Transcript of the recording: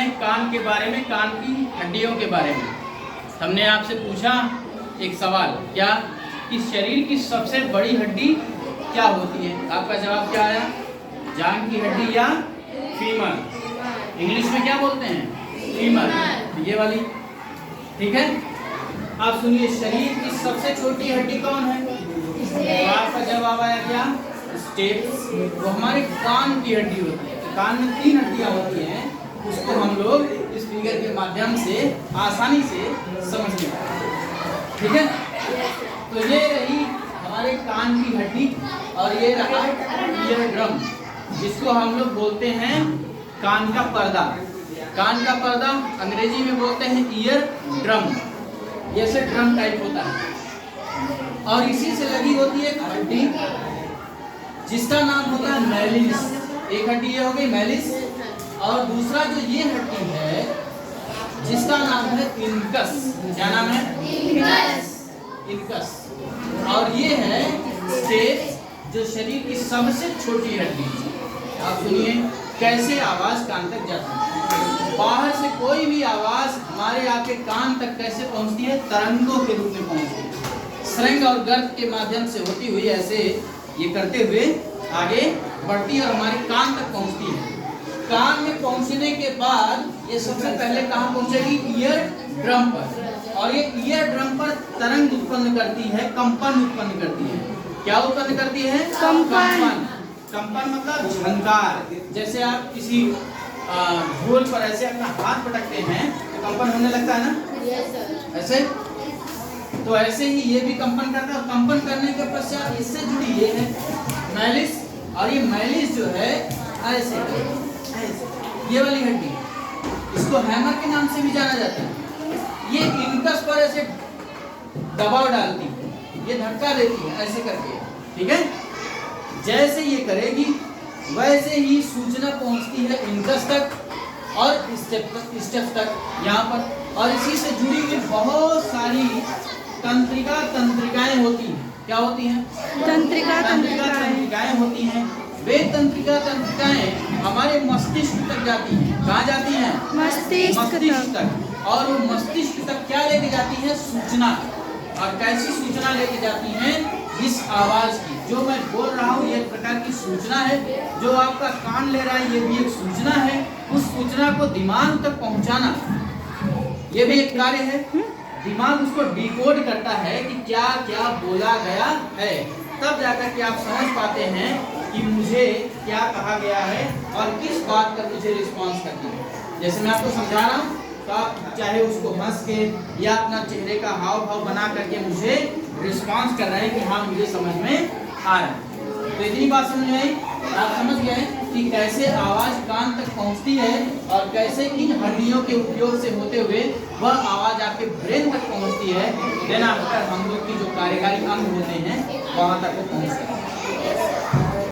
हैं कान के बारे में, कान की हड्डियों के बारे में। हमने आपसे पूछा एक सवाल, क्या कि शरीर की सबसे बड़ी हड्डी क्या होती है? आपका जवाब क्या आया? जांघ की हड्डी या फीमर। इंग्लिश में क्या बोलते हैं? फीमर, ये वाली। ठीक है, आप सुनिए, शरीर की सबसे छोटी हड्डी कौन है? तो आपका जवाब आया क्या? स्टेप्स। वो हमारे कान की हड्डी होती है। तो कान में 3 हड्डियां होती हैं, उसको हम लोग इस फिगर के माध्यम से आसानी से समझ लेंगे। ठीक है, तो ये रही हमारे कान की हड्डी और ये रहा ईयर ड्रम, जिसको हम लोग बोलते हैं कान का पर्दा। कान का पर्दा अंग्रेजी में बोलते हैं ईयर ड्रम। ये से ड्रम टाइप होता है और इसी से लगी होती है एक हड्डी जिसका नाम होता है मैलिस। एक हड्डी ये हो गई मैलिस, और दूसरा जो ये हड्डी है जिसका नाम है इनकस। क्या नाम है? इनकस। और ये है स्टेप्स, जो शरीर की सबसे छोटी हड्डी। आप सुनिए कैसे आवाज कान तक जाती है। बाहर से कोई भी आवाज हमारे आपके कान तक कैसे पहुंचती है? तरंगों के रूप में पहुंचती है, श्रृंग और गर्भ के माध्यम से होती हुई ऐसे ये करते हुए आगे बढ़ती है और हमारे कान तक पहुंचती है। कान में पहुंचने के बाद ये सबसे पहले कहाँ पहुंचेगी? ईयर ड्रम पर। और ये ईयर ड्रम पर तरंग उत्पन्न करती है, कंपन उत्पन्न करती है। क्या उत्पन्न करती है? कंपन। कंपन मतलब झंकार। जैसे आप किसी ढोल पर ऐसे अपना हाथ पटकते हैं तो कंपन होने लगता है ना, ऐसे। तो ऐसे ही ये भी कंपन करता है। और कंपन करने के पश्चात इससे जुड़ी ये है मैलिस, और ये मैलिस जो है ऐसे ये वाली हड्डी, इसको हैमर के नाम से भी जाना जाता है। ये इनकस पर ऐसे दबाव डालती है, ये धक्का देती है ऐसे करके। ठीक है, जैसे ये करेगी वैसे ही सूचना पहुंचती है इनकस तक और स्टेप तक यहाँ पर। और इसी से जुड़ी हुई बहुत सारी तंत्रिकाएं होती हैं। क्या होती हैं? तंत्रिकाएं होती हैं। वे तंत्रिकाएं हमारे मस्तिष्क तक जाती हैं। कहाँ जाती हैं? मस्तिष्क तक। और वो मस्तिष्क तक क्या लेके जाती है? सूचना। और कैसी सूचना लेके जाती हैं? इस आवाज की जो मैं बोल रहा हूँ, ये एक प्रकार की सूचना है। जो आपका कान ले रहा है, ये भी एक सूचना है। उस सूचना को दिमाग तक पहुँचाना, ये भी एक कार्य है। दिमाग उसको डिकोड करता है कि क्या क्या बोला गया है, तब जाकर के आप समझ पाते हैं कि मुझे क्या कहा गया है और किस बात का मुझे रिस्पॉन्स करना है। जैसे मैं आपको समझा रहा हूँ, तो आप चाहे उसको हंस के या अपना चेहरे का हाव भाव बना करके मुझे रिस्पॉन्स कर रहे हैं कि हाँ मुझे समझ में आ रहा है। तो इतनी बात समझ में आई? आप समझ गए कि कैसे आवाज कान तक पहुंचती है और कैसे इन हड्डियों के उपयोग से होते हुए वह आवाज आपके ब्रेन तक पहुंचती है। देन आफ्टर हम लोग की जो कार्यकारी अंग होते हैं वहां तक वो पहुंचते हैं।